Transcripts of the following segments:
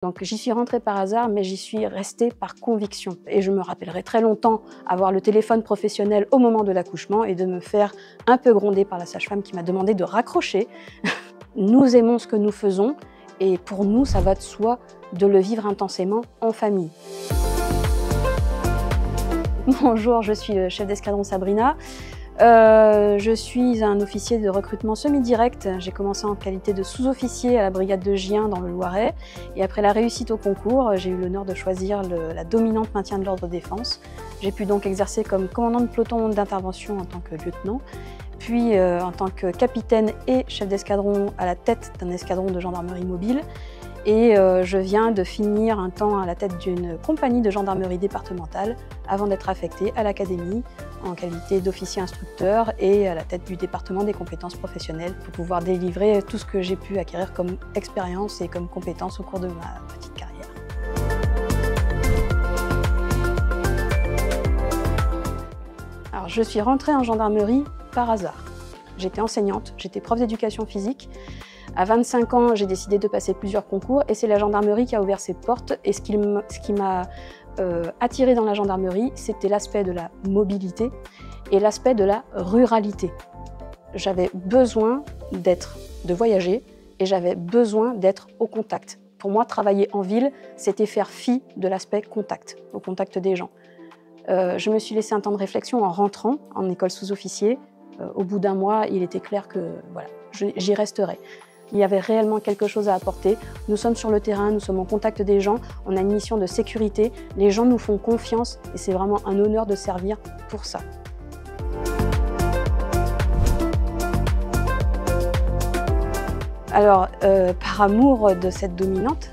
Donc j'y suis rentrée par hasard, mais j'y suis restée par conviction. Et je me rappellerai très longtemps avoir le téléphone professionnel au moment de l'accouchement et de me faire un peu gronder par la sage-femme qui m'a demandé de raccrocher. Nous aimons ce que nous faisons et pour nous, ça va de soi de le vivre intensément en famille. Bonjour, je suis chef d'escadron Sabrina. Je suis un officier de recrutement semi-direct. J'ai commencé en qualité de sous-officier à la brigade de Gien dans le Loiret. Et après la réussite au concours, j'ai eu l'honneur de choisir la dominante maintien de l'ordre défense. J'ai pu donc exercer comme commandant de peloton d'intervention en tant que lieutenant, puis en tant que capitaine et chef d'escadron à la tête d'un escadron de gendarmerie mobile. Et je viens de finir un temps à la tête d'une compagnie de gendarmerie départementale avant d'être affectée à l'académie en qualité d'officier instructeur et à la tête du département des compétences professionnelles pour pouvoir délivrer tout ce que j'ai pu acquérir comme expérience et comme compétences au cours de ma petite carrière. Alors, je suis rentrée en gendarmerie par hasard. J'étais enseignante, j'étais prof d'éducation physique. À 25 ans, j'ai décidé de passer plusieurs concours et c'est la gendarmerie qui a ouvert ses portes. Et ce qui m'a attirée dans la gendarmerie, c'était l'aspect de la mobilité et l'aspect de la ruralité. J'avais besoin de voyager et j'avais besoin d'être au contact. Pour moi, travailler en ville, c'était faire fi de l'aspect contact, au contact des gens. Je me suis laissé un temps de réflexion en rentrant en école sous-officier. Au bout d'un mois, il était clair que voilà, j'y resterais. Il y avait réellement quelque chose à apporter. Nous sommes sur le terrain, nous sommes en contact des gens, on a une mission de sécurité, les gens nous font confiance et c'est vraiment un honneur de servir pour ça. Alors, par amour de cette dominante,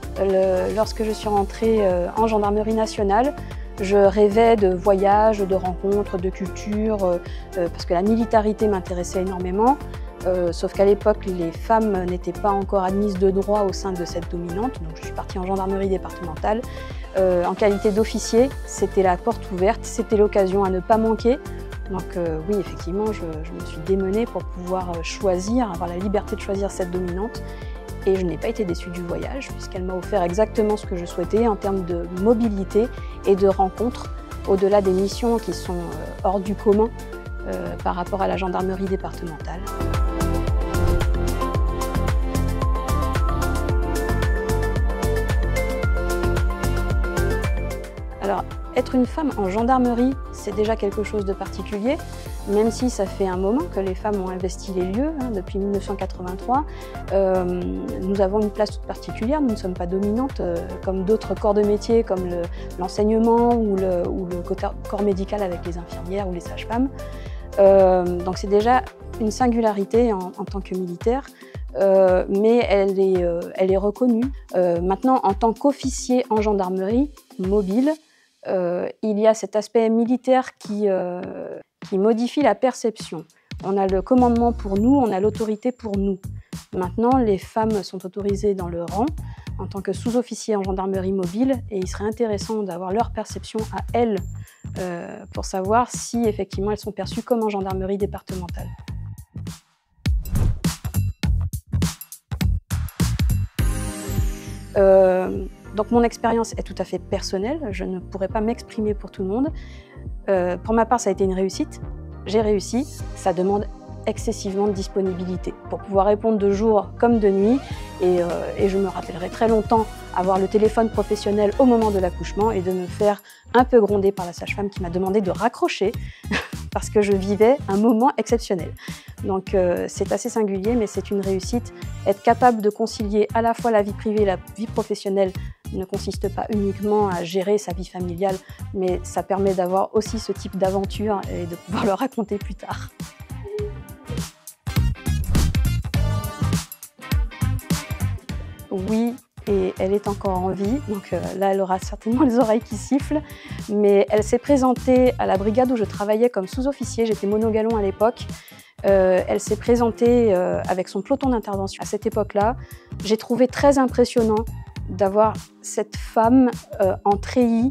lorsque je suis rentrée en gendarmerie nationale, je rêvais de voyages, de rencontres, de culture, parce que la militarité m'intéressait énormément. Sauf qu'à l'époque, les femmes n'étaient pas encore admises de droit au sein de cette dominante. Donc je suis partie en gendarmerie départementale. En qualité d'officier, c'était la porte ouverte, c'était l'occasion à ne pas manquer. Donc oui, effectivement, je me suis démenée pour pouvoir choisir, avoir la liberté de choisir cette dominante. Et je n'ai pas été déçue du voyage, puisqu'elle m'a offert exactement ce que je souhaitais en termes de mobilité et de rencontres, au-delà des missions qui sont hors du commun par rapport à la gendarmerie départementale. Alors, être une femme en gendarmerie, c'est déjà quelque chose de particulier, même si ça fait un moment que les femmes ont investi les lieux, depuis 1983. Nous avons une place toute particulière, nous ne sommes pas dominantes comme d'autres corps de métier, comme l'enseignement ou le corps médical avec les infirmières ou les sages-femmes. Donc c'est déjà une singularité en tant que militaire, mais elle est reconnue. Maintenant, en tant qu'officier en gendarmerie mobile, il y a cet aspect militaire qui modifie la perception. On a le commandement pour nous, on a l'autorité pour nous. Maintenant, les femmes sont autorisées dans le rang en tant que sous-officier en gendarmerie mobile et il serait intéressant d'avoir leur perception à elles pour savoir si effectivement elles sont perçues comme en gendarmerie départementale. Donc mon expérience est tout à fait personnelle, je ne pourrais pas m'exprimer pour tout le monde. Pour ma part, ça a été une réussite, j'ai réussi, ça demande excessivement de disponibilité pour pouvoir répondre de jour comme de nuit et je me rappellerai très longtemps avoir le téléphone professionnel au moment de l'accouchement et de me faire un peu gronder par la sage-femme qui m'a demandé de raccrocher parce que je vivais un moment exceptionnel. Donc c'est assez singulier mais c'est une réussite. Être capable de concilier à la fois la vie privée et la vie professionnelle ne consiste pas uniquement à gérer sa vie familiale mais ça permet d'avoir aussi ce type d'aventure et de pouvoir le raconter plus tard. Oui, et elle est encore en vie, donc là elle aura certainement les oreilles qui sifflent, mais elle s'est présentée à la brigade où je travaillais comme sous-officier, j'étais monogalon à l'époque. Elle s'est présentée avec son peloton d'intervention. À cette époque-là, j'ai trouvé très impressionnant d'avoir cette femme en treillis,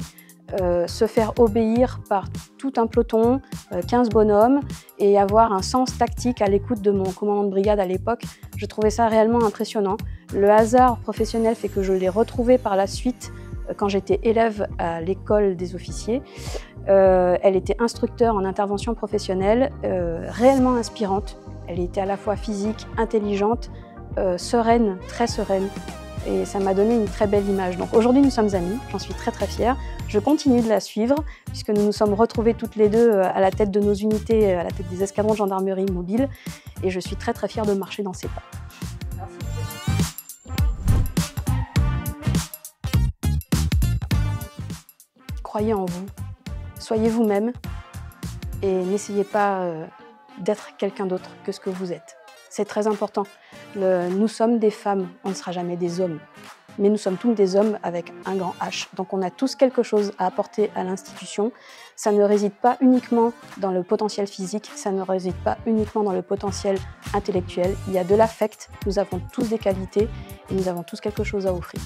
se faire obéir par tout un peloton, 15 bonhommes, et avoir un sens tactique à l'écoute de mon commandant de brigade à l'époque. Je trouvais ça réellement impressionnant. Le hasard professionnel fait que je l'ai retrouvé par la suite quand j'étais élève à l'école des officiers. Elle était instructeur en intervention professionnelle, réellement inspirante. Elle était à la fois physique, intelligente, sereine, très sereine. Et ça m'a donné une très belle image. Donc aujourd'hui, nous sommes amis, j'en suis très très fière. Je continue de la suivre, puisque nous nous sommes retrouvés toutes les deux à la tête de nos unités, à la tête des escadrons de gendarmerie mobile. Et je suis très très fière de marcher dans ses pas. Merci. Croyez en vous, soyez vous-même et n'essayez pas d'être quelqu'un d'autre que ce que vous êtes. C'est très important. Nous sommes des femmes, on ne sera jamais des hommes. Mais nous sommes tous des hommes avec un grand H. Donc on a tous quelque chose à apporter à l'institution. Ça ne réside pas uniquement dans le potentiel physique, ça ne réside pas uniquement dans le potentiel intellectuel. Il y a de l'affect, nous avons tous des qualités et nous avons tous quelque chose à offrir.